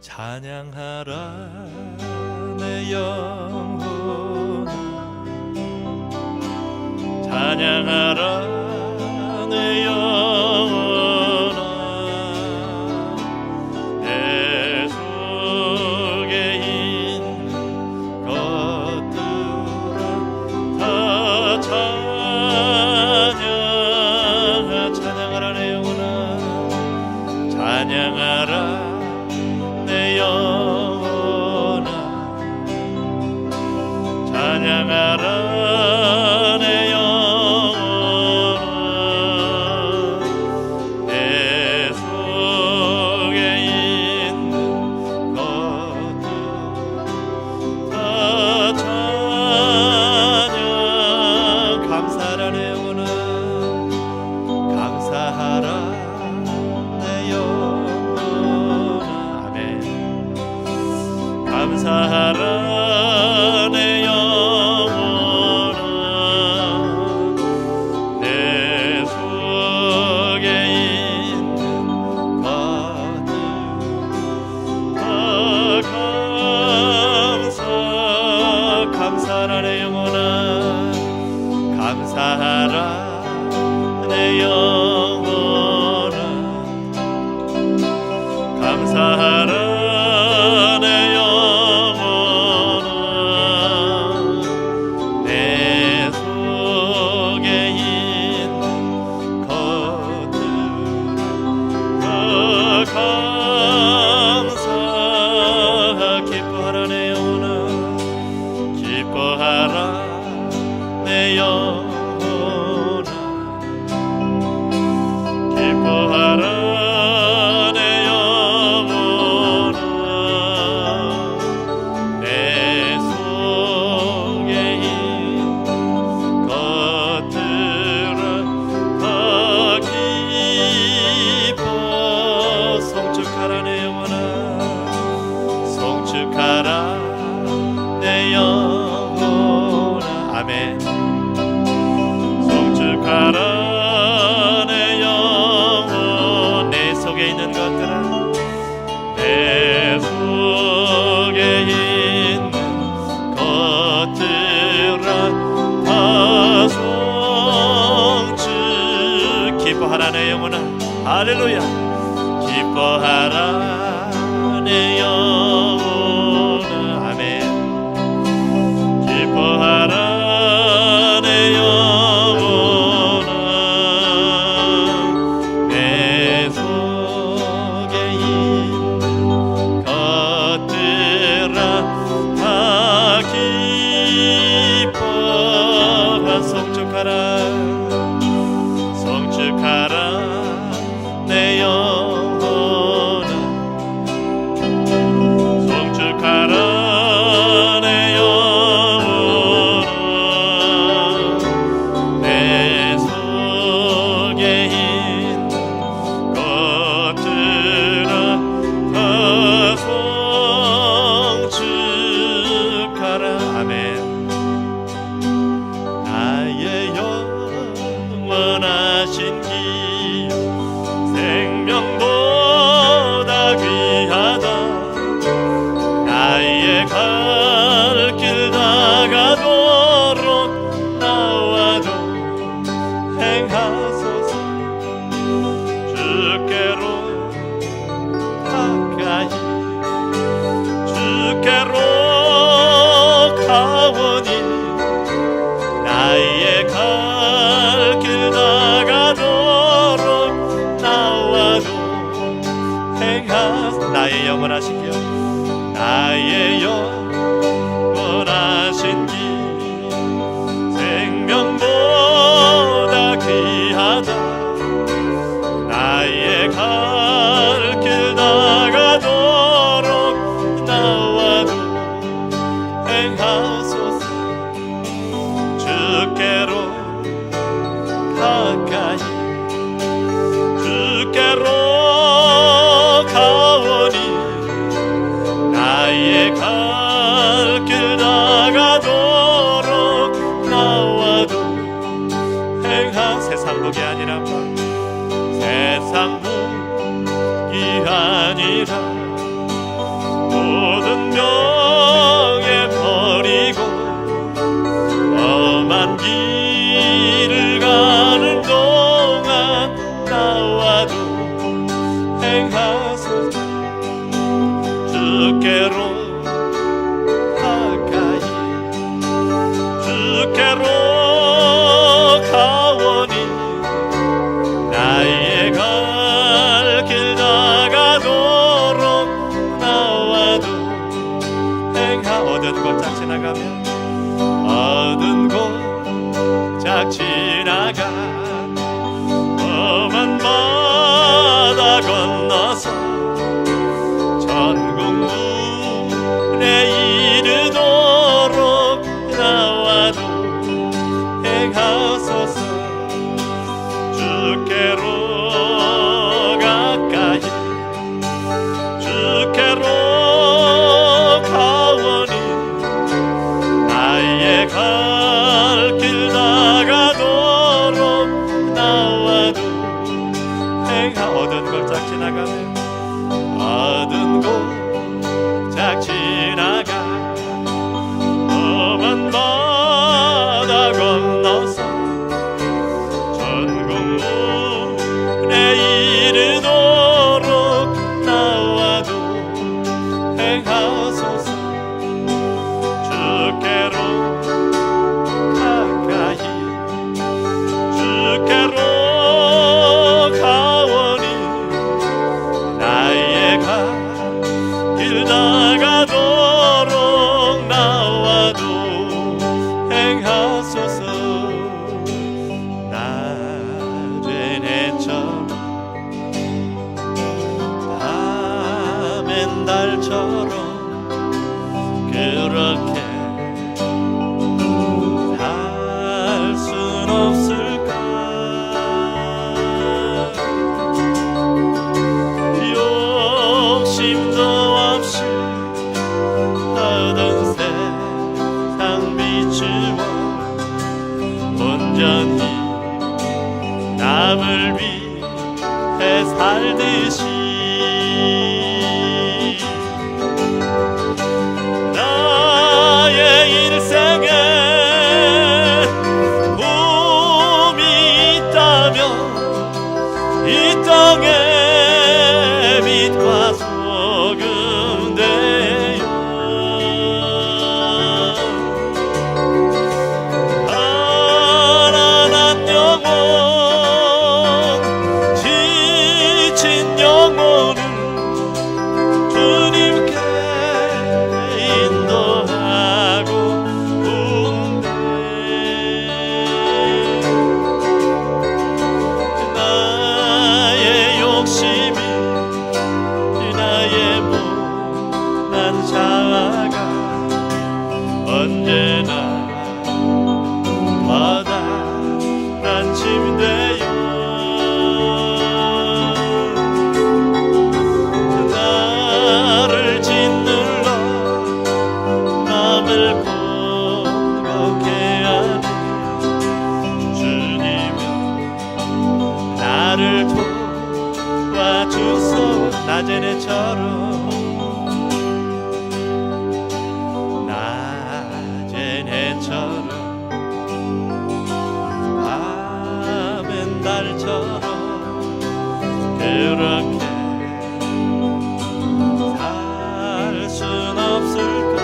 찬양하라 내 영혼아, 찬양하라 내 영혼아, 내 속에 있는 것들아 다 찬양하라 내 영혼아, 찬양하라 내 영혼아, 찬양하라 내 영혼아, 내 속에 있는 것들 다 찬양. 감사하라 내 영혼아, 감사하라 내 영혼아. 아멘. 감사하라 내 영혼아, 내 속에 있는 것들 다 감사하라 내 영혼아, 감사하라 내 영혼아, 감사하라 내 영혼아, 내 속에 있는 것들 다 감사. 기뻐하라 내 영혼아, 기뻐하라 내 영혼아, 기뻐하라 내 영혼아, 내 속에 있는 것들아 다 기뻐. 성축하라 내 영혼아, 성축하라 내 영혼아. 아멘. 성축하라 내 영혼, 내 속에 있는 것들아, 내 속에 있는 것들아 다 성축. 기뻐하라 내 영혼아, 할렐루야. 기뻐하라 내 영혼아. 아멘. 기뻐하라 내 영혼아, 내 속에 있는 것들아 다 기뻐. 성축하라, 성축하라 내 영혼아, 성축하라 내 영혼아, 내 속에 있는 것들아 다 성축하라. 아멘. 나의 영원하신 기업 생명보다 귀하다. 나의 갈 길 다가도록 나와도 행하소서. 주께로 가까이, 주께로 가오니, 나의 갈 길 다가도록 나와도 행하소서. 나의 영원하신 기업, 나의 영원하신 길 생명보다 귀하다. 나의 갈 길 나가도록 나와도 행하소서. 주께로 가까이, 주께로 가오니, 나의 갈 얻은 골짝 지나가네 얻은 골짝 지나가 험한 바다 건너서 천국문에 이르도록 나와도 행하소서 주께로 가까이 주께로 가오니 나의 길 나가도록 나와도 행하소서 낮엔 해처럼 밤엔 달처럼 그렇게 살 순 없을까 욕심도 없이 하던 세상 비추어 온전히 남을 위해 살듯이 나의 인생에 봄이 있다면 이 땅에 빛과 소금 되어 가난한 영혼 지친 영혼을 주님께 인도하고 온대 나의 욕심이 나의 못난 자아가 언제나 바닥난 침대여 나를 짓눌러 남을 공격해 하니 주님은 나를 도와주소 낮엔 해처럼 낮엔 해처럼 밤엔 달처럼 그렇게 살 순 없을까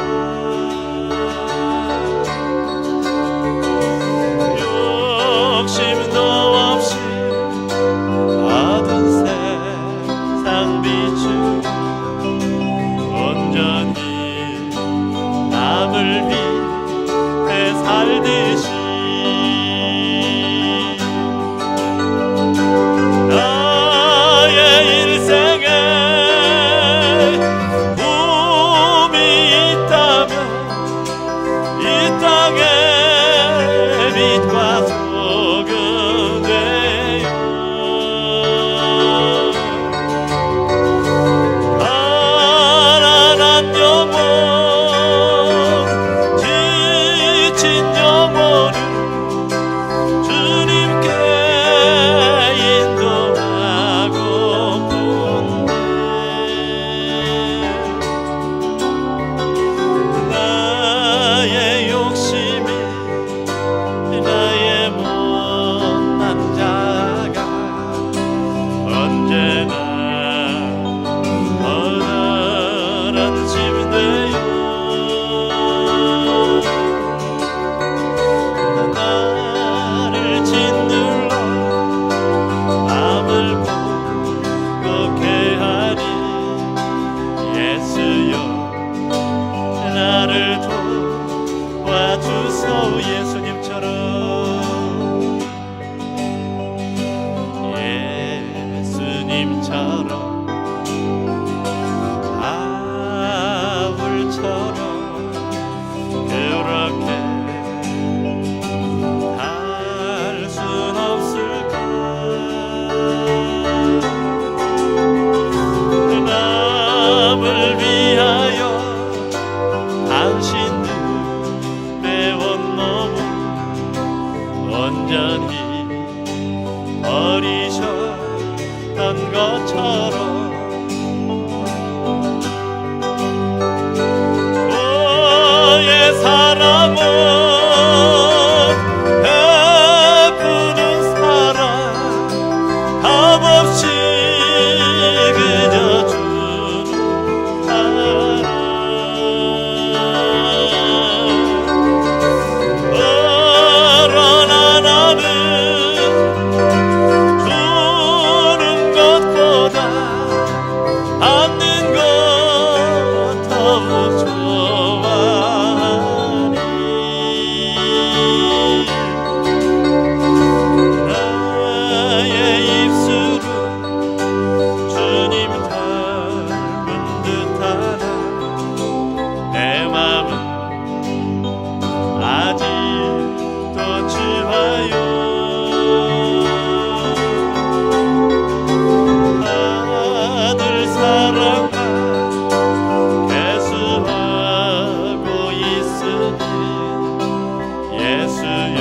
욕심도 없이 하던 세상 비추 온전히 남을 위해 살듯이 나의 인생에 봄이 있다면 이 땅에 빛과 소금 되어 가난한 영혼 지친 영혼을 주님께 인도하고 본대 나의 욕심이 나의 못난 자가 언제나 커다란 침대여 나를 짓눌러 남을 공격해 하니 예수여 나를 도와주소 예수님처럼 예수님처럼 바울처럼 그렇게 할 순 없을까 남을 위하여 당신들 매운 몸을 온전히 버리셨 했던 것처럼 너의 사랑은 베푸는 사랑 값없이 그저 주는 사랑 그러나 나는 주는 것보다 받는 것 더욱 좋아하니 나의 입술은 주님 닮은 듯하나 내 맘은 아직도 주와요 아들 사랑과 계수하고 있으니 예수여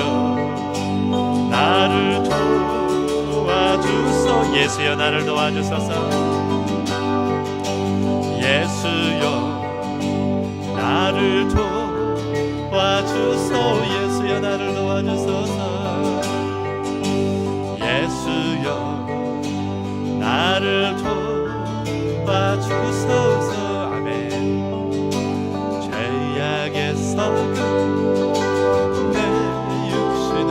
나를 도와주소 예수여 나를 도와주소서 예수여 나를 도와주소 예수여 나를 도와주소서 예수여 나를 도와주소서 아멘 죄악의 썩은 내 육신을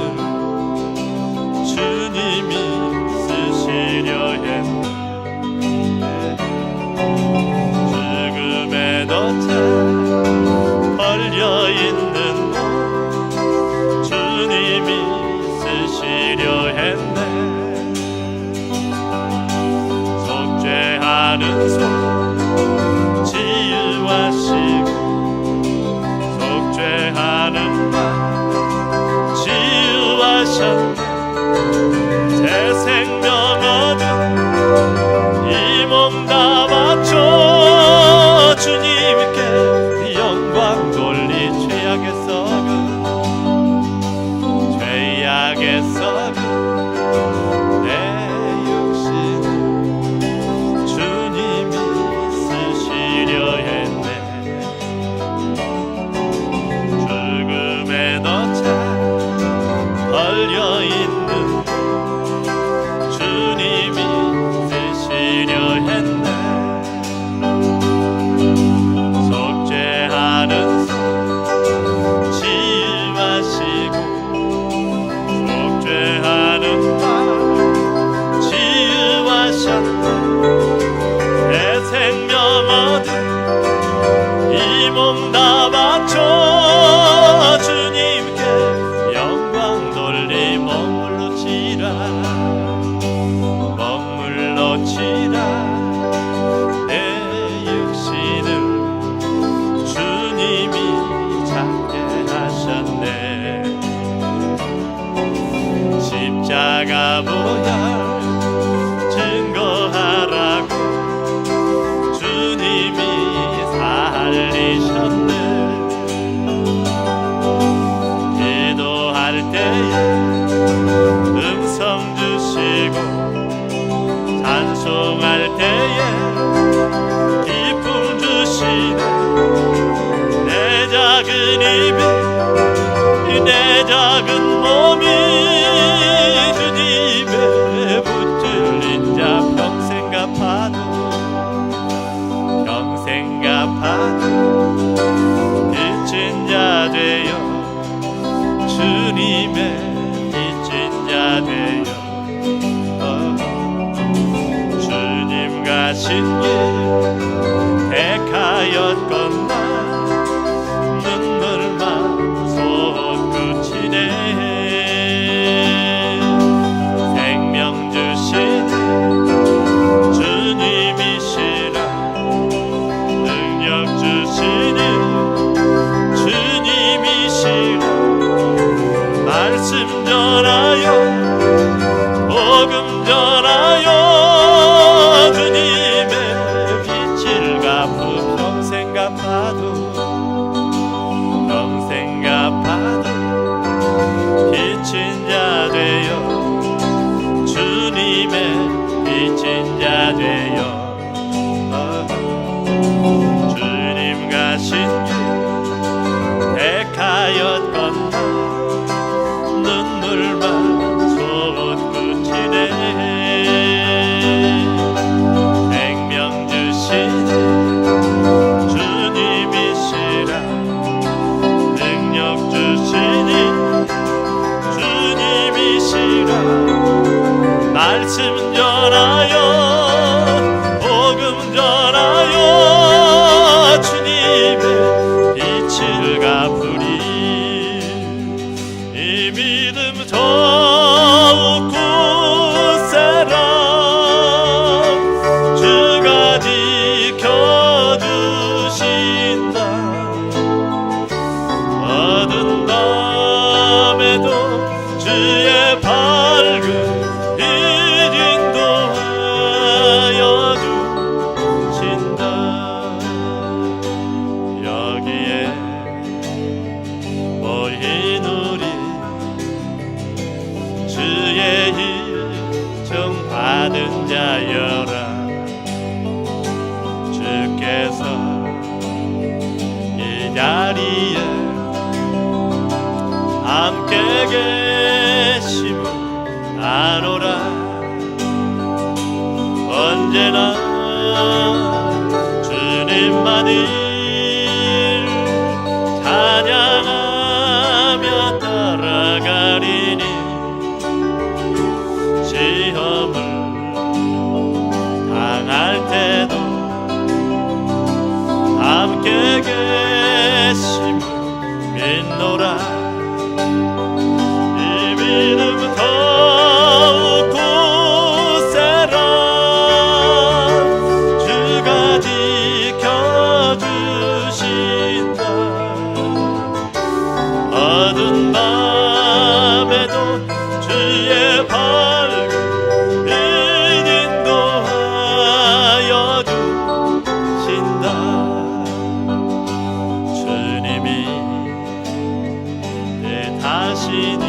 주님이 쓰시려 했네 죽음에 덫에 걸려있는 너 주님이 쓰시려 했네 속죄하는 손 치유하시고 속죄하는 맘 치유하셨네 새 생명 얻은 이 몸 다 바쳐 주님께 영광 돌리 죄악의 썩은 내 육신을 주님이 쓰시려 했네 죽음의 덫에 걸려있는 주님이 쓰시려 했네 속죄하는 손 치유하시고 속죄하는 맘 치유하셨네 새 생명 얻은 이 몸 다 바쳐 주님께 영광 돌리 머물러치라 내 육신을 주님이 작게 하셨네 십자가 보혈 증거하라고 주님이 살리셨네 기도할 때에 음성 주시고 찬송할 때에 기쁨 주시네 내 작은 입이 내 작은 몸이 주님의 붙들린 자 평생 갚아도 빚진 자 되어 주님의 빚진 자 되어 주님 가신 길 택하였건만 눈물만 솟구치네 생명 주시네 주님이시라 능력 주시니 주님이시라 말씀 전하여 복음 전하여 주님의 빛을 갚고 평생 갚아 인자 되어 주님 가신 길 택하였건만 눈물만 솟구치네. 생명 주시는 주님이시라 능력 주시니 주님이시라 말씀 전하여 복음 전하여 주님의 빛을 갚으리. 이 믿음 더욱 굳세라. 주가 지켜주신다. 어두운 밤에도 주의 밝은 빛 인도하여 주신다. 여기에 모인 우리 주의 일정 받은 자여라. 주께서 이 자리에 함께 계심을 아노라. 언제나 주님만을 찬양하며 따라가리니 시험을 당할 때도 함께 계심을 믿노라. 이 믿음 더욱 굳세라. 주가 지켜주신다. 어두운 밤에도 주의 밝은 빛 인도하여 주신다. 주님이 뜻하시니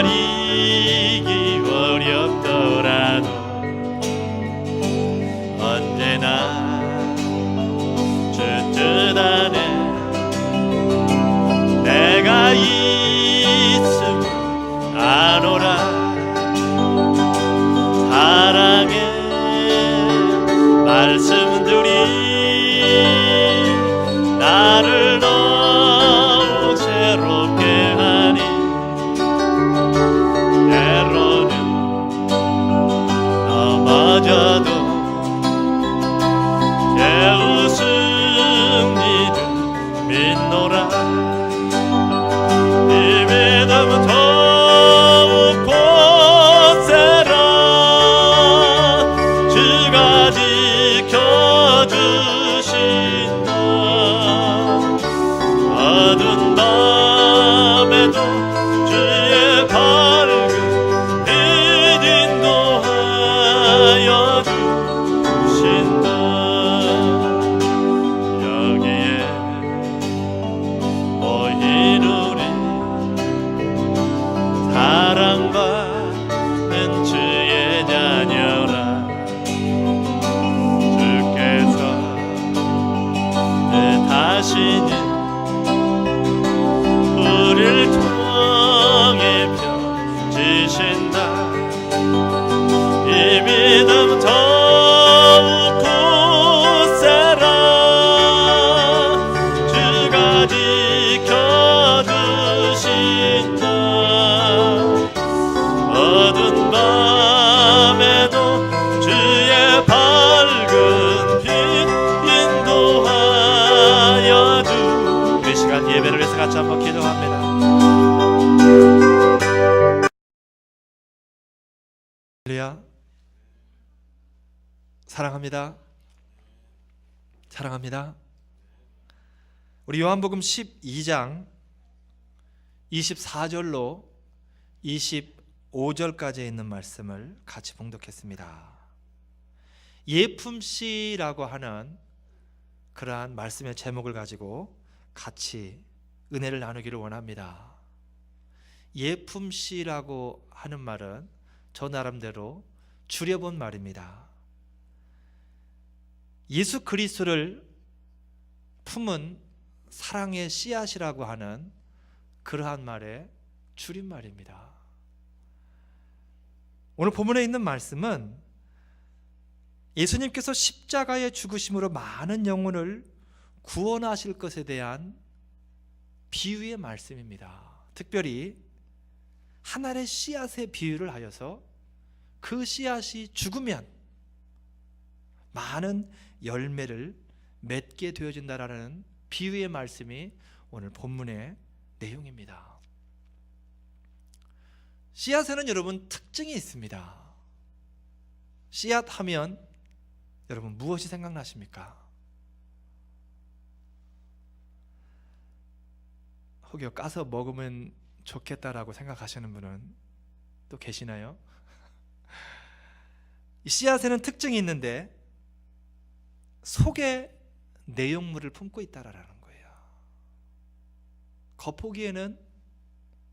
헤아리기 어렵더라도 언제나 주 뜻 안에 내가 있음을 아노라. 사랑의 말씀들이 나를 너무 새롭게 하니 때로는 넘어져도 깨우친 이를 믿노라. 이 믿음 더욱 굳세라. 주가 지켜주신다. 어두운 밤에도 주의 밝은 빛 인도하여 주신다. 여기에 모인 우리 사랑받는 주의 자녀라. 주께서 뜻하시니 우리를 통해 펴주신다. 이 믿음 더욱 굳세라. 주가 지켜주신다. 어두운 밤에도 주의 밝은 빛 인도하여 주. 우리 시간 예배를 위해서 같이 한번 기도합니다. 할렐루야. 사랑합니다. 사랑합니다. 우리 요한복음 12장 24절로 25절까지 있는 말씀을 같이 봉독했습니다. 예품씨라고 하는 그러한 말씀의 제목을 가지고 같이 은혜를 나누기를 원합니다. 예품씨라고 하는 말은 저 나름대로 줄여본 말입니다. 예수 그리스도를 품은 사랑의 씨앗이라고 하는 그러한 말의 줄임말입니다. 오늘 본문에 있는 말씀은 예수님께서 십자가의 죽으심으로 많은 영혼을 구원하실 것에 대한 비유의 말씀입니다. 특별히 한 알의 씨앗의 비유를 하여서 그 씨앗이 죽으면 많은 열매를 맺게 되어진다라는 비유의 말씀이 오늘 본문의 내용입니다. 씨앗에는 여러분 특징이 있습니다. 씨앗 하면 여러분 무엇이 생각나십니까? 혹여 까서 먹으면 좋겠다라고 생각하시는 분은 또 계시나요? 이 씨앗에는 특징이 있는데 속에 내용물을 품고 있다라는 거예요. 겉보기에는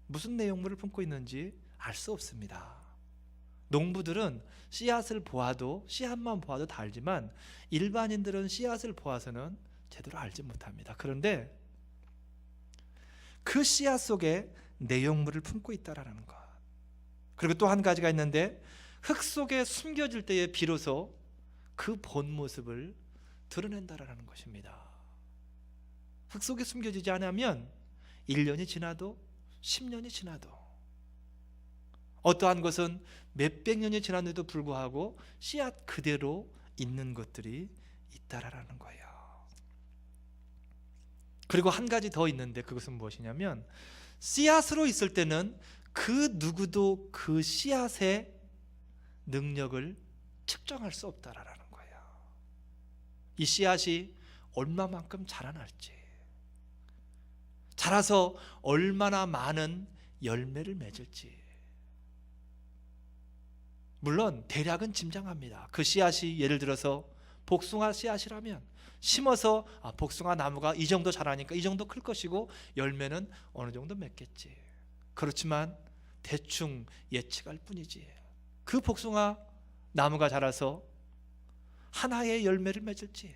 무슨 내용물을 품고 있는지 알 수 없습니다. 농부들은 씨앗을 보아도, 씨앗만 보아도 다 알지만 일반인들은 씨앗을 보아서는 제대로 알지 못합니다. 그런데 그 씨앗 속에 내용물을 품고 있다라는 것. 그리고 또 한 가지가 있는데 흙 속에 숨겨질 때에 비로소 그 본 모습을 드러낸다라는 것입니다. 흙 속에 숨겨지지 않으면 1년이 지나도 10년이 지나도 어떠한 것은 몇백 년이 지났는데도 불구하고 씨앗 그대로 있는 것들이 있다라는 거예요. 그리고 한 가지 더 있는데 그것은 무엇이냐면 씨앗으로 있을 때는 그 누구도 그 씨앗의 능력을 측정할 수 없다라는 거예요. 이 씨앗이 얼마만큼 자라날지, 자라서 얼마나 많은 열매를 맺을지, 물론 대략은 짐작합니다. 그 씨앗이 예를 들어서 복숭아 씨앗이라면 심어서 복숭아 나무가 이 정도 자라니까 이 정도 클 것이고 열매는 어느 정도 맺겠지. 그렇지만 대충 예측할 뿐이지. 그 복숭아 나무가 자라서 하나의 열매를 맺을지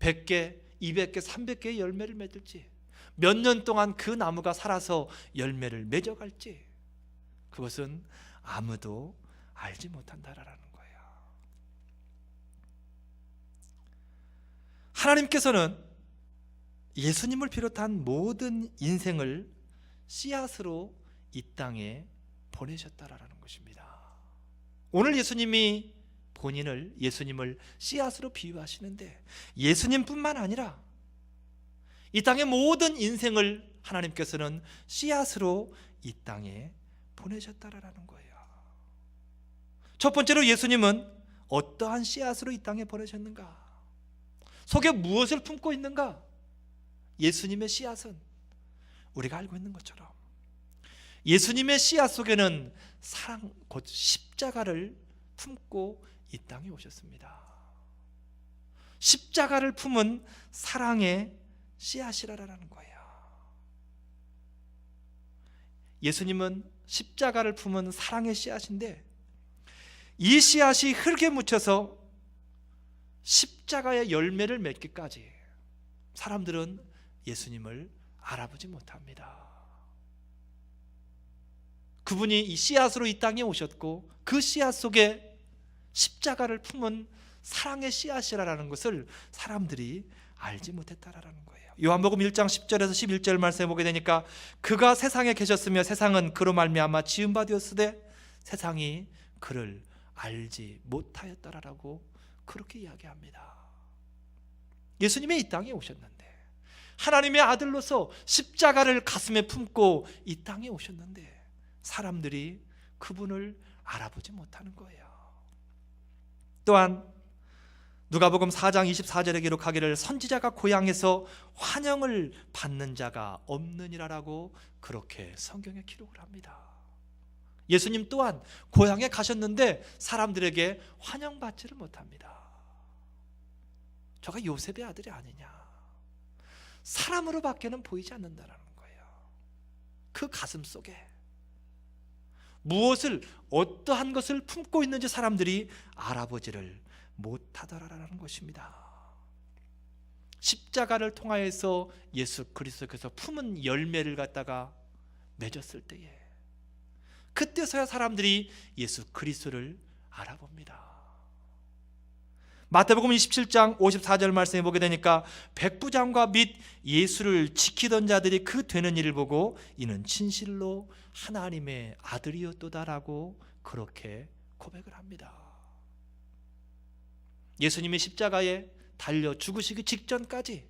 100개, 200개, 300개의 열매를 맺을지 몇 년 동안 그 나무가 살아서 열매를 맺어갈지 그것은 아무도 알지 못한다라는 거예요. 하나님께서는 예수님을 비롯한 모든 인생을 씨앗으로 이 땅에 보내셨다라는 것입니다. 오늘 예수님이 예수님을 씨앗으로 비유하시는데 예수님뿐만 아니라 이 땅의 모든 인생을 하나님께서는 씨앗으로 이 땅에 보내셨다라는 거예요. 첫 번째로 예수님은 어떠한 씨앗으로 이 땅에 보내셨는가? 속에 무엇을 품고 있는가? 예수님의 씨앗은 우리가 알고 있는 것처럼 예수님의 씨앗 속에는 사랑 곧 십자가를 품고 이 땅에 오셨습니다. 십자가를 품은 사랑의 씨앗이라는 거예요. 예수님은 십자가를 품은 사랑의 씨앗인데 이 씨앗이 흙에 묻혀서 십자가의 열매를 맺기까지 사람들은 예수님을 알아보지 못합니다. 그분이 이 씨앗으로 이 땅에 오셨고 그 씨앗 속에 십자가를 품은 사랑의 씨앗이라는 것을 사람들이 알지 못했다라는 거예요. 요한복음 1장 10절에서 11절 말씀에 보게 되니까 그가 세상에 계셨으며 세상은 그로 말미암아 지은 바 되었으되 세상이 그를 알지 못하였다라고 그렇게 이야기합니다. 예수님이 이 땅에 오셨는데 하나님의 아들로서 십자가를 가슴에 품고 이 땅에 오셨는데 사람들이 그분을 알아보지 못하는 거예요. 또한 누가복음 4장 24절에 기록하기를 선지자가 고향에서 환영을 받는 자가 없느니라라고 그렇게 성경에 기록을 합니다. 예수님 또한 고향에 가셨는데 사람들에게 환영받지를 못합니다. 저가 요셉의 아들이 아니냐, 사람으로 밖에는 보이지 않는다는 거예요. 그 가슴 속에 무엇을 어떠한 것을 품고 있는지 사람들이 알아보지를 못하더라라는 것입니다. 십자가를 통하여서 예수 그리스도께서 품은 열매를 갖다가 맺었을 때에 그때서야 사람들이 예수 그리스도를 알아봅니다. 마태복음 27장 54절 말씀에 보게 되니까 백부장과 및 예수를 지키던 자들이 그 되는 일을 보고 이는 진실로 하나님의 아들이었도다라고 그렇게 고백을 합니다. 예수님이 십자가에 달려 죽으시기 직전까지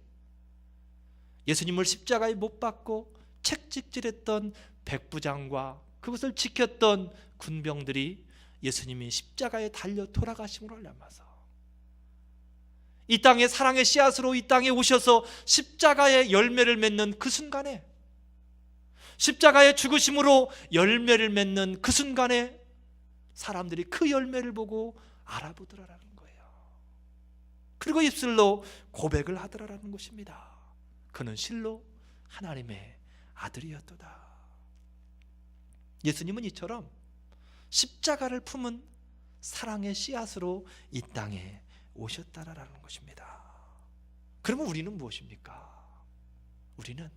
예수님을 십자가에 못 박고 채찍질했던 백부장과 그것을 지켰던 군병들이 예수님이 십자가에 달려 돌아가심으로 알람하서 이 땅에 사랑의 씨앗으로 이 땅에 오셔서 십자가의 열매를 맺는 그 순간에, 십자가의 죽으심으로 열매를 맺는 그 순간에 사람들이 그 열매를 보고 알아보더라라는 거예요. 그리고 입술로 고백을 하더라라는 것입니다. 그는 실로 하나님의 아들이었도다. 예수님은 이처럼 십자가를 품은 사랑의 씨앗으로 이 땅에 오셨다라는 것입니다. 그러면 우리는 무엇입니까? 우리는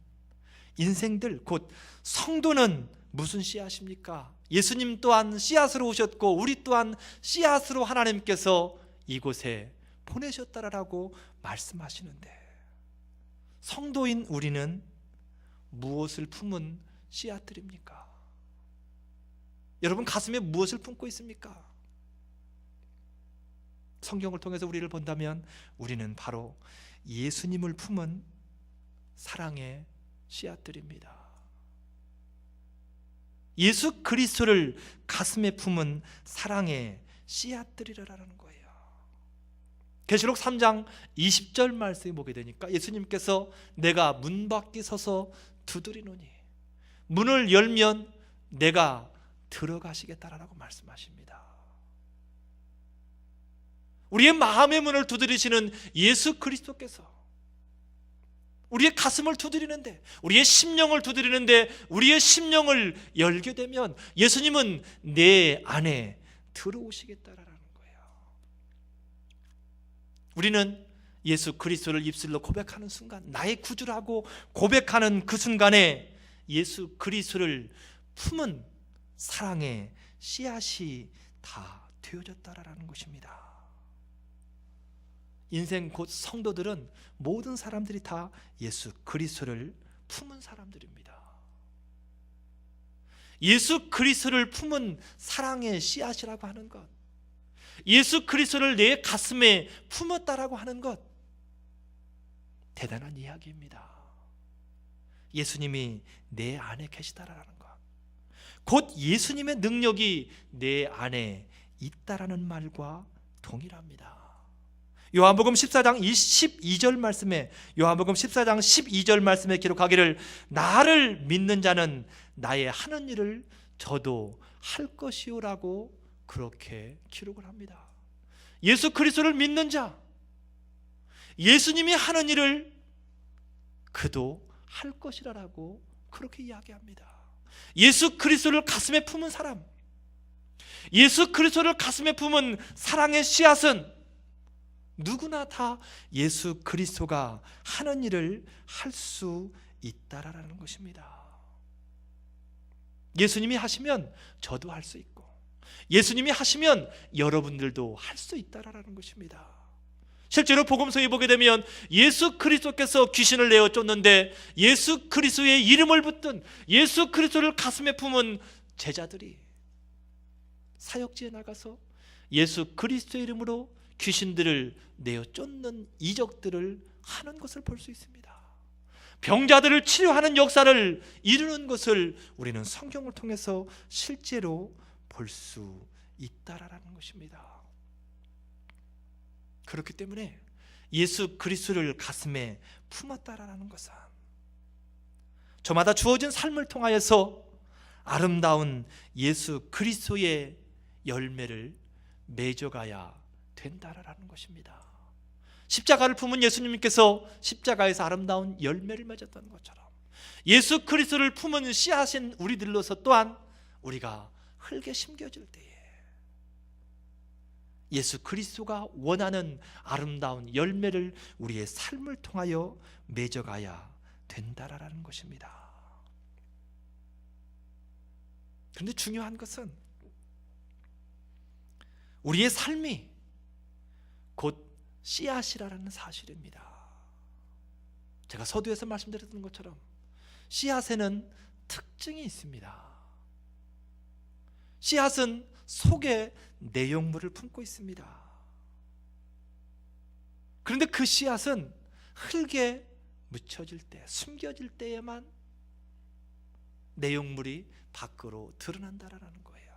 인생들 곧 성도는 무슨 씨앗입니까? 예수님 또한 씨앗으로 오셨고 우리 또한 씨앗으로 하나님께서 이곳에 보내셨다라고 말씀하시는데 성도인 우리는 무엇을 품은 씨앗들입니까? 여러분 가슴에 무엇을 품고 있습니까? 성경을 통해서 우리를 본다면 우리는 바로 예수님을 품은 사랑의 씨앗들입니다. 예수 그리스도를 가슴에 품은 사랑의 씨앗들이라는 거예요. 계시록 3장 20절 말씀에 보게 되니까 예수님께서 내가 문 밖에 서서 두드리노니 문을 열면 내가 들어가시겠다라고 말씀하십니다. 우리의 마음의 문을 두드리시는 예수 그리스도께서 우리의 가슴을 두드리는데, 우리의 심령을 두드리는데, 우리의 심령을 열게 되면 예수님은 내 안에 들어오시겠다라는 거예요. 우리는 예수 그리스도를 입술로 고백하는 순간, 나의 구주라고 고백하는 그 순간에 예수 그리스도를 품은 사랑의 씨앗이 다 되어졌다라는 것입니다. 인생 곧 성도들은 모든 사람들이 다 예수 그리스도를 품은 사람들입니다. 예수 그리스도를 품은 사랑의 씨앗이라고 하는 것, 예수 그리스도를 내 가슴에 품었다라고 하는 것, 대단한 이야기입니다. 예수님이 내 안에 계시다라는 것, 곧 예수님의 능력이 내 안에 있다라는 말과 동일합니다. 요한복음 14장 12절 말씀에, 요한복음 14장 12절 말씀에 기록하기를 나를 믿는 자는 나의 하는 일을 저도 할 것이요라고 그렇게 기록을 합니다. 예수 그리스도를 믿는 자, 예수님이 하는 일을 그도 할 것이라고 그렇게 이야기합니다. 예수 그리스도를 가슴에 품은 사람, 예수 그리스도를 가슴에 품은 사랑의 씨앗은 누구나 다 예수 그리스도가 하는 일을 할 수 있다라는 것입니다. 예수님이 하시면 저도 할 수 있고, 예수님이 하시면 여러분들도 할 수 있다라는 것입니다. 실제로 복음서에 보게 되면 예수 그리스도께서 귀신을 내어 쫓는데 예수 그리스도의 이름을 붙든 예수 그리스도를 가슴에 품은 제자들이 사역지에 나가서 예수 그리스도의 이름으로 귀신들을 내어 쫓는 이적들을 하는 것을 볼 수 있습니다. 병자들을 치료하는 역사를 이루는 것을 우리는 성경을 통해서 실제로 볼 수 있다라는 것입니다. 그렇기 때문에 예수 그리스도를 가슴에 품었다라는 것은 저마다 주어진 삶을 통하여서 아름다운 예수 그리스도의 열매를 맺어가야 된다라는 것입니다. 십자가를 품은 예수님께서 십자가에서 아름다운 열매를 맺었던 것처럼 예수 그리스도를 품은 씨앗인 우리들로서 또한 우리가 흙에 심겨질 때에 예수 그리스도가 원하는 아름다운 열매를 우리의 삶을 통하여 맺어가야 된다라는 것입니다. 그런데 중요한 것은 우리의 삶이 곧 씨앗이라는 사실입니다. 제가 서두에서 말씀드렸던 것처럼 씨앗에는 특징이 있습니다. 씨앗은 속에 내용물을 품고 있습니다. 그런데 그 씨앗은 흙에 묻혀질 때, 숨겨질 때에만 내용물이 밖으로 드러난다라는 거예요.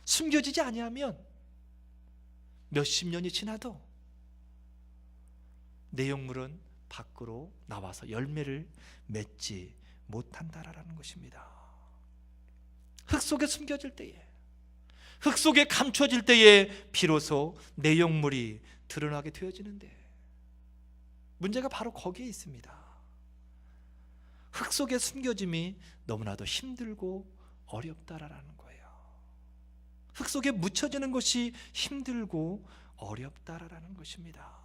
숨겨지지 아니하면 몇십 년이 지나도 내용물은 밖으로 나와서 열매를 맺지 못한다라는 것입니다. 흙 속에 숨겨질 때에, 흙 속에 감춰질 때에 비로소 내용물이 드러나게 되어지는데, 문제가 바로 거기에 있습니다. 흙 속에 숨겨짐이 너무나도 힘들고 어렵다라는 거예요. 흙 속에 묻혀지는 것이 힘들고 어렵다라는 것입니다.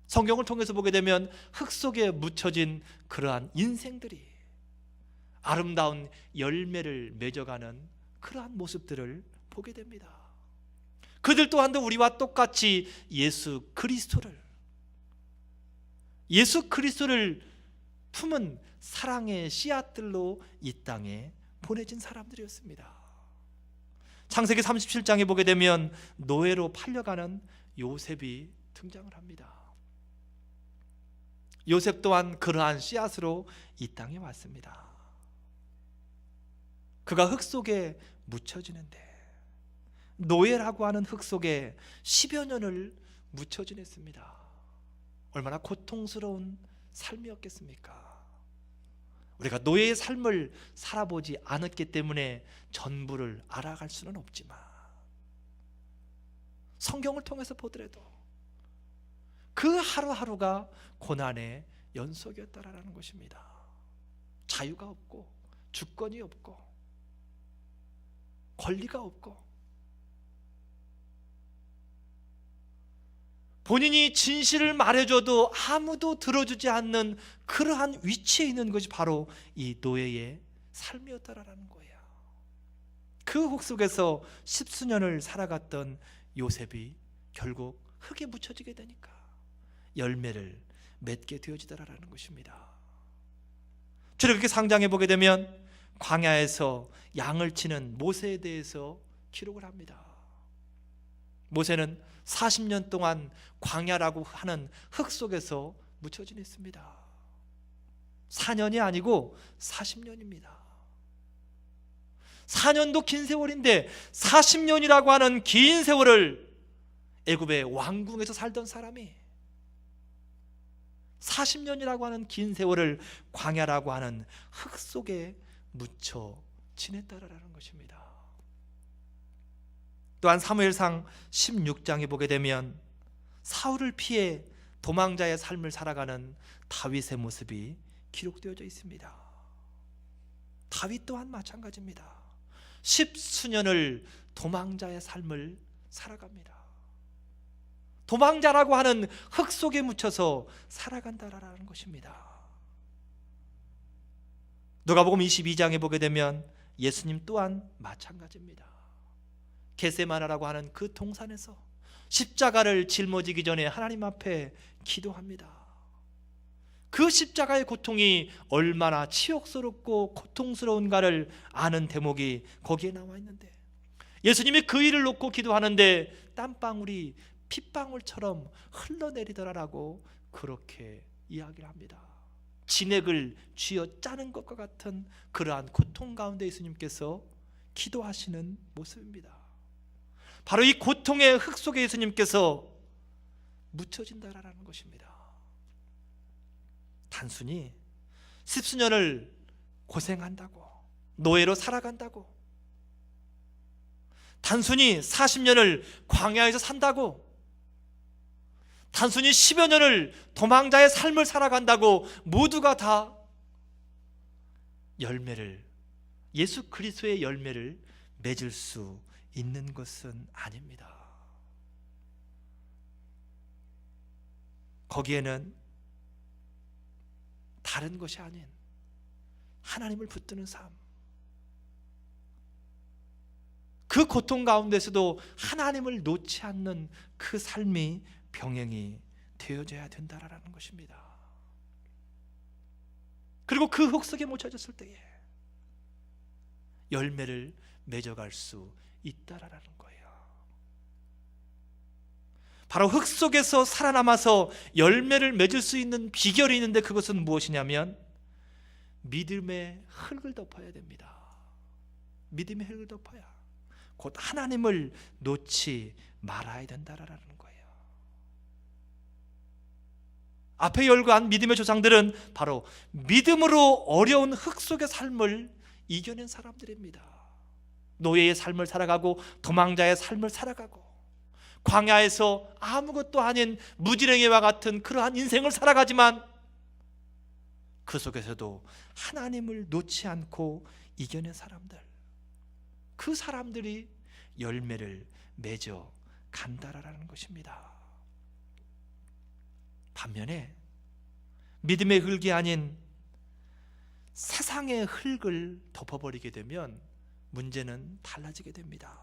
성경을 통해서 보게 되면 흙 속에 묻혀진 그러한 인생들이 아름다운 열매를 맺어가는 그러한 모습들을 보게 됩니다. 그들 또한도 우리와 똑같이 예수 그리스도를 품은 사랑의 씨앗들로 이 땅에 보내진 사람들이었습니다. 창세기 37장에 보게 되면 노예로 팔려가는 요셉이 등장을 합니다. 요셉 또한 그러한 씨앗으로 이 땅에 왔습니다. 그가 흙 속에 묻혀지는데, 노예라고 하는 흙 속에 10여 년을 묻혀 지냈습니다. 얼마나 고통스러운 삶이었겠습니까? 우리가 노예의 삶을 살아보지 않았기 때문에 전부를 알아갈 수는 없지만, 성경을 통해서 보더라도 그 하루하루가 고난의 연속이었다라는 것입니다. 자유가 없고, 주권이 없고, 권리가 없고, 본인이 진실을 말해줘도 아무도 들어주지 않는 그러한 위치에 있는 것이 바로 이 노예의 삶이었다라는 거예요. 그 혹 속에서 10수년을 살아갔던 요셉이 결국 흙에 묻혀지게 되니까 열매를 맺게 되어지더라라는 것입니다. 출애굽기 상장에 보게 되면 광야에서 양을 치는 모세에 대해서 기록을 합니다. 모세는 40년 동안 광야라고 하는 흙 속에서 묻혀 지냈습니다. 4년이 아니고 40년입니다. 4년도 긴 세월인데 40년이라고 하는 긴 세월을 애굽의 왕궁에서 살던 사람이 40년이라고 하는 긴 세월을 광야라고 하는 흙 속에 묻혀 지냈다라는 것입니다. 또한 사무엘상 16장에 보게 되면 사울을 피해 도망자의 삶을 살아가는 다윗의 모습이 기록되어져 있습니다. 다윗 또한 마찬가지입니다. 10수년을 도망자의 삶을 살아갑니다. 도망자라고 하는 흙 속에 묻혀서 살아간다라는 것입니다. 누가복음 22장에 보게 되면 예수님 또한 마찬가지입니다. 겟세마네라고 하는 그 동산에서 십자가를 짊어지기 전에 하나님 앞에 기도합니다. 그 십자가의 고통이 얼마나 치욕스럽고 고통스러운가를 아는 대목이 거기에 나와 있는데, 예수님이 그 일을 놓고 기도하는데 땀방울이 핏방울처럼 흘러내리더라라고 그렇게 이야기를 합니다. 진액을 쥐어 짜는 것과 같은 그러한 고통 가운데 예수님께서 기도하시는 모습입니다. 바로 이 고통의 흙 속에 예수님께서 묻혀진다라는 것입니다. 단순히 10수년을 고생한다고, 노예로 살아간다고, 단순히 40년을 광야에서 산다고, 단순히 10여 년을 도망자의 삶을 살아간다고 모두가 다 열매를 예수 그리스도의 열매를 맺을 수 있는 것은 아닙니다. 거기에는 다른 것이 아닌 하나님을 붙드는 삶, 그 고통 가운데서도 하나님을 놓지 않는 그 삶이 병행이 되어져야 된다라는 것입니다. 그리고 그 흙 속에 묻혀졌을 때에 열매를 맺어갈 수 있다라는 거예요. 바로 흙 속에서 살아남아서 열매를 맺을 수 있는 비결이 있는데, 그것은 무엇이냐면 믿음의 흙을 덮어야 됩니다. 믿음의 흙을 덮어야 곧 하나님을 놓지 말아야 된다라는 거예요. 앞에 열거한 믿음의 조상들은 바로 믿음으로 어려운 흙 속의 삶을 이겨낸 사람들입니다. 노예의 삶을 살아가고 도망자의 삶을 살아가고 광야에서 아무것도 아닌 무지랭이와 같은 그러한 인생을 살아가지만 그 속에서도 하나님을 놓지 않고 이겨낸 사람들, 그 사람들이 열매를 맺어 간다라는 것입니다. 반면에 믿음의 흙이 아닌 세상의 흙을 덮어버리게 되면 문제는 달라지게 됩니다.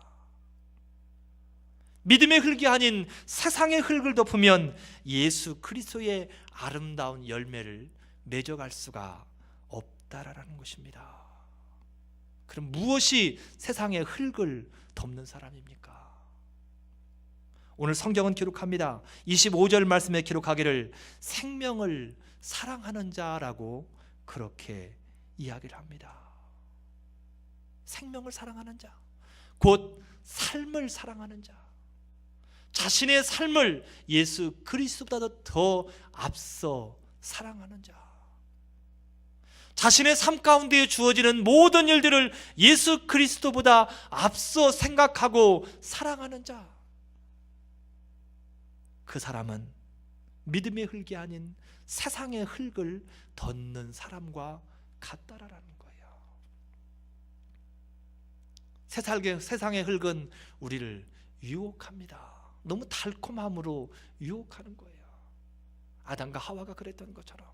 믿음의 흙이 아닌 세상의 흙을 덮으면 예수 그리스도의 아름다운 열매를 맺어갈 수가 없다라는 것입니다. 그럼 무엇이 세상의 흙을 덮는 사람입니까? 오늘 성경은 기록합니다. 25절 말씀에 기록하기를 생명을 사랑하는 자라고 그렇게 이야기를 합니다. 생명을 사랑하는 자, 곧 삶을 사랑하는 자, 자신의 삶을 예수 그리스도보다 더 앞서 사랑하는 자, 자신의 삶 가운데 주어지는 모든 일들을 예수 그리스도보다 앞서 생각하고 사랑하는 자, 그 사람은 믿음의 흙이 아닌 세상의 흙을 덮는 사람과 같다라는 거예요. 세상의 흙은 우리를 유혹합니다. 너무 달콤함으로 유혹하는 거예요. 아담과 하와가 그랬던 것처럼.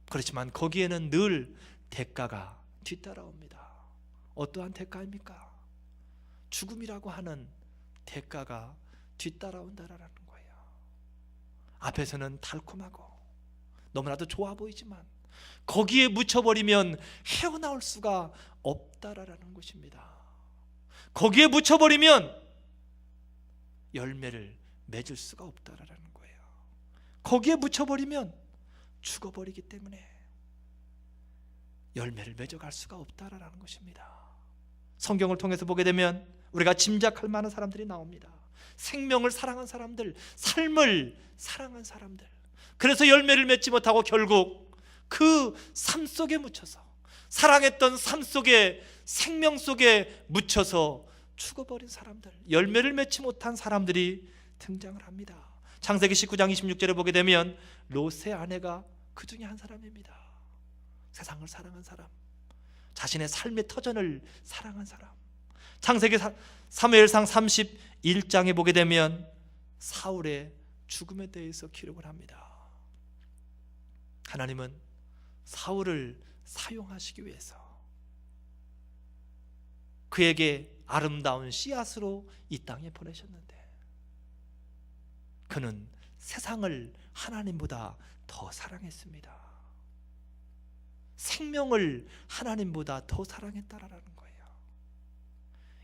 그렇지만 거기에는 늘 대가가 뒤따라옵니다. 어떠한 대가입니까? 죽음이라고 하는 대가가 뒤따라온다라는 거예요. 앞에서는 달콤하고 너무나도 좋아 보이지만 거기에 묻혀버리면 헤어나올 수가 없다라는 것입니다. 거기에 묻혀버리면 열매를 맺을 수가 없다라는 거예요. 거기에 묻혀버리면 죽어버리기 때문에 열매를 맺어갈 수가 없다라는 것입니다. 성경을 통해서 보게 되면 우리가 짐작할 만한 사람들이 나옵니다. 생명을 사랑한 사람들, 삶을 사랑한 사람들, 그래서 열매를 맺지 못하고 결국 그 삶 속에 묻혀서, 사랑했던 삶 속에, 생명 속에 묻혀서 죽어버린 사람들, 열매를 맺지 못한 사람들이 등장을 합니다. 창세기 19장 26절에 보게 되면 롯의 아내가 그 중에 한 사람입니다. 세상을 사랑한 사람, 자신의 삶의 터전을 사랑한 사람. 창세기 사무엘상 31장에 보게 되면 사울의 죽음에 대해서 기록을 합니다. 하나님은 사울을 사용하시기 위해서 그에게 아름다운 씨앗으로 이 땅에 보내셨는데 그는 세상을 하나님보다 더 사랑했습니다. 생명을 하나님보다 더 사랑했다라는 거예요.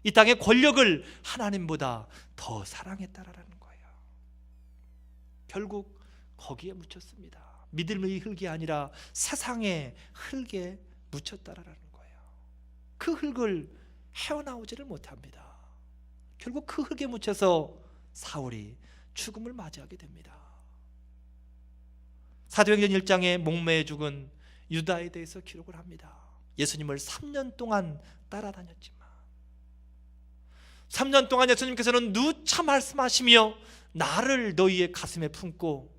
이 땅의 권력을 하나님보다 더 사랑했다라는 거예요. 결국 거기에 묻혔습니다. 믿음의 흙이 아니라 세상의 흙에 묻혔다라는 거예요. 그 흙을 헤어나오지를 못합니다. 결국 그 흙에 묻혀서 사울이 죽음을 맞이하게 됩니다. 사도행전 1장에 목매에 죽은 유다에 대해서 기록을 합니다. 예수님을 3년 동안 따라다녔지만 3년 동안 예수님께서는 누차 말씀하시며 나를 너희의 가슴에 품고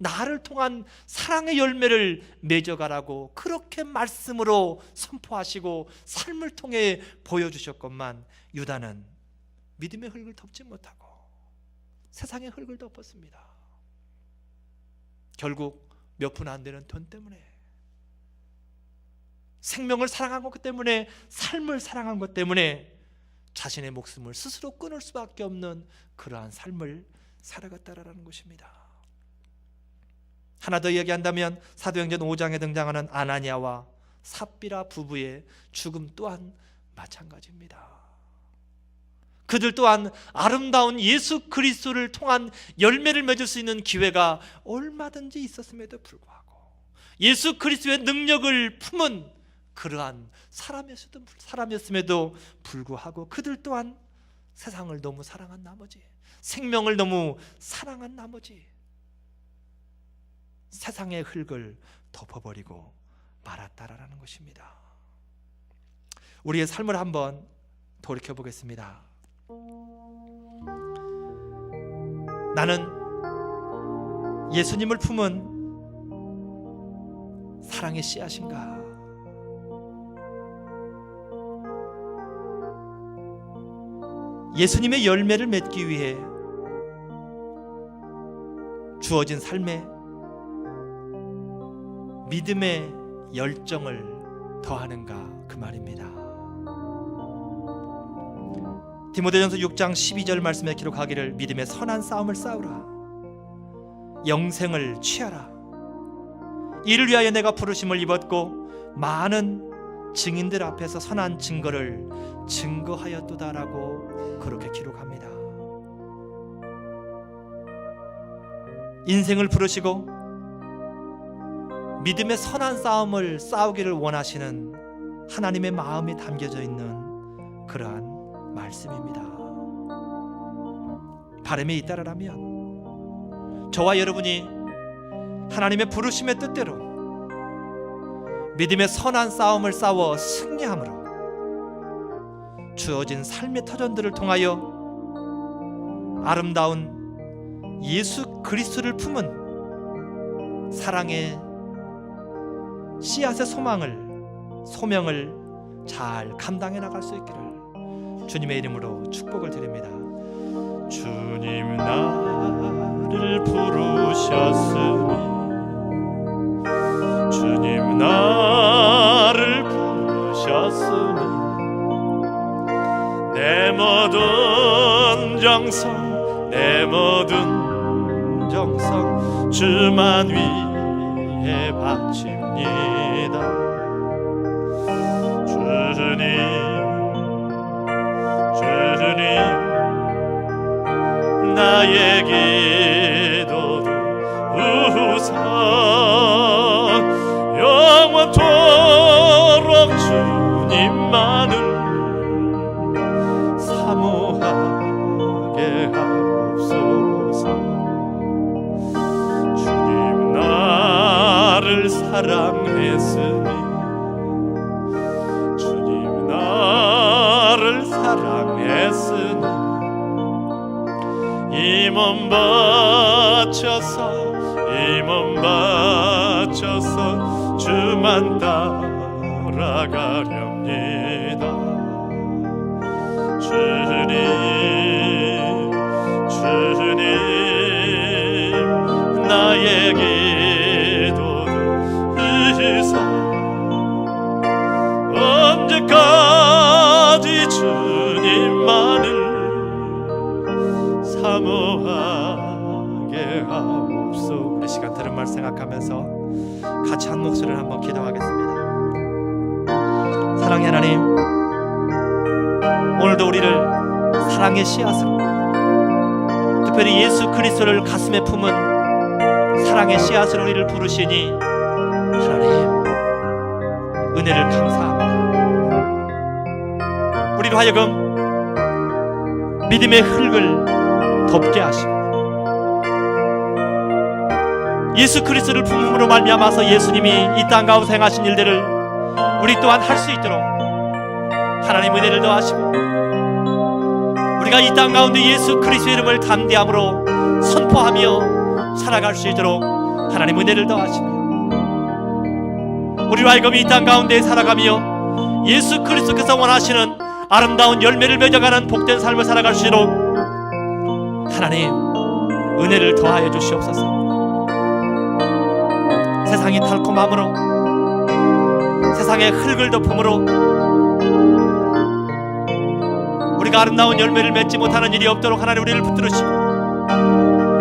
나를 통한 사랑의 열매를 맺어가라고 그렇게 말씀으로 선포하시고 삶을 통해 보여주셨건만 유다는 믿음의 흙을 덮지 못하고 세상의 흙을 덮었습니다. 결국 몇 푼 안 되는 돈 때문에, 생명을 사랑한 것 때문에, 삶을 사랑한 것 때문에 자신의 목숨을 스스로 끊을 수밖에 없는 그러한 삶을 살아갔다라는 것입니다. 하나 더 이야기한다면 사도행전 5장에 등장하는 아나니아와 삽비라 부부의 죽음 또한 마찬가지입니다. 그들 또한 아름다운 예수 그리스도를 통한 열매를 맺을 수 있는 기회가 얼마든지 있었음에도 불구하고 예수 그리스도의 능력을 품은 그러한 사람이었음에도 불구하고 그들 또한 세상을 너무 사랑한 나머지, 생명을 너무 사랑한 나머지 세상의 흙을 덮어버리고 말았다라는 것입니다. 우리의 삶을 한번 돌이켜 보겠습니다. 나는 예수님을 품은 사랑의 씨앗인가? 예수님의 열매를 맺기 위해 주어진 삶에 믿음의 열정을 더하는가, 그 말입니다. 디모데전서 6장 12절 말씀에 기록하기를 믿음의 선한 싸움을 싸우라, 영생을 취하라, 이를 위하여 내가 부르심을 입었고 많은 증인들 앞에서 선한 증거를 증거하였도다라고 그렇게 기록합니다. 인생을 부르시고 믿음의 선한 싸움을 싸우기를 원하시는 하나님의 마음이 담겨져 있는 그러한 말씀입니다. 바람이 잇따르라면 저와 여러분이 하나님의 부르심의 뜻대로 믿음의 선한 싸움을 싸워 승리함으로 주어진 삶의 터전들을 통하여 아름다운 예수 그리스도를 품은 사랑의 씨앗의 소명을 잘 감당해 나갈 수 있기를 주님의 이름으로 축복을 드립니다. 주님 나를 부르셨으니, 주님 나를 부르셨으니 내 모든 정성, 내 모든 정성 주만 위해 바칩니다. 주님 나의 기도도 우선 영원토록 주님만을 사모하게 하옵소서. 주님 나를 사랑했으니, 주님 나를 사랑했으니 이 몸 바쳐서, 이 몸 바쳐서 주만 따라가렵니다. 주님 나의 기도도 이사 언제까지 주님만을 사모하게 하옵소서. 우리 시간 들은 말 생각하면서 같이 한 목소리를 한번 기도하겠습니다. 사랑의 하나님, 오늘도 우리를 사랑의 씨앗으로, 특별히 예수 그리스도를 가슴에 품은 사랑의 씨앗으로 우리를 부르시니 하나님 은혜를 감사합니다. 우리로 하여금 믿음의 흙을 덮게 하시고 예수 그리스도를 품음으로 말미암아서 예수님이 이 땅 가운데 행하신 일들을 우리 또한 할 수 있도록 하나님 은혜를 더하시고, 우리가 이 땅 가운데 예수 그리스도의 이름을 담대함으로 선포하며 살아갈 수 있도록 하나님 은혜를 더하시며 우리로 하여금 이 땅 가운데 살아가며 예수 그리스도께서 원하시는 아름다운 열매를 맺어가는 복된 삶을 살아갈 수 있도록 하나님 은혜를 더하여 주시옵소서. 세상이 달콤함으로, 세상의 흙을 덮음으로 우리가 아름다운 열매를 맺지 못하는 일이 없도록 하나님 우리를 붙들으시고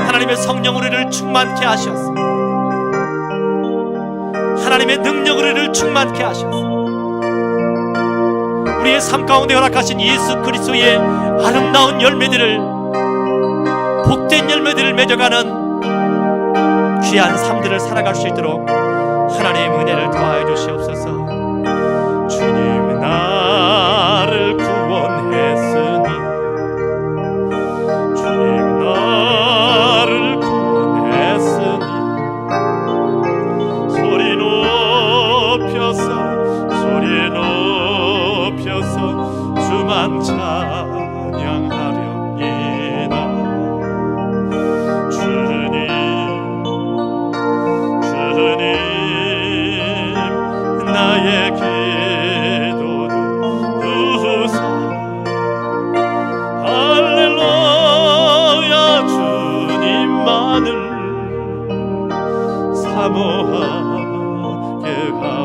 하나님의 성령 우리를 충만케 하셔서 하나님의 능력 우리를 충만케 하셔서 우리의 삶 가운데 허락하신 예수 그리스도의 아름다운 열매들을, 복된 열매들을 맺어가는 귀한 삶들을 살아갈 수 있도록 하나님 은혜를 더하여 주시옵소서. 주님 나를 구원했으니, 주님 나를 구원했으니 소리 높여서 주만 찬양하렵니다. 주님 나의 기도도 듣으소. 할렐루야 주님만을 사모하게 하소서.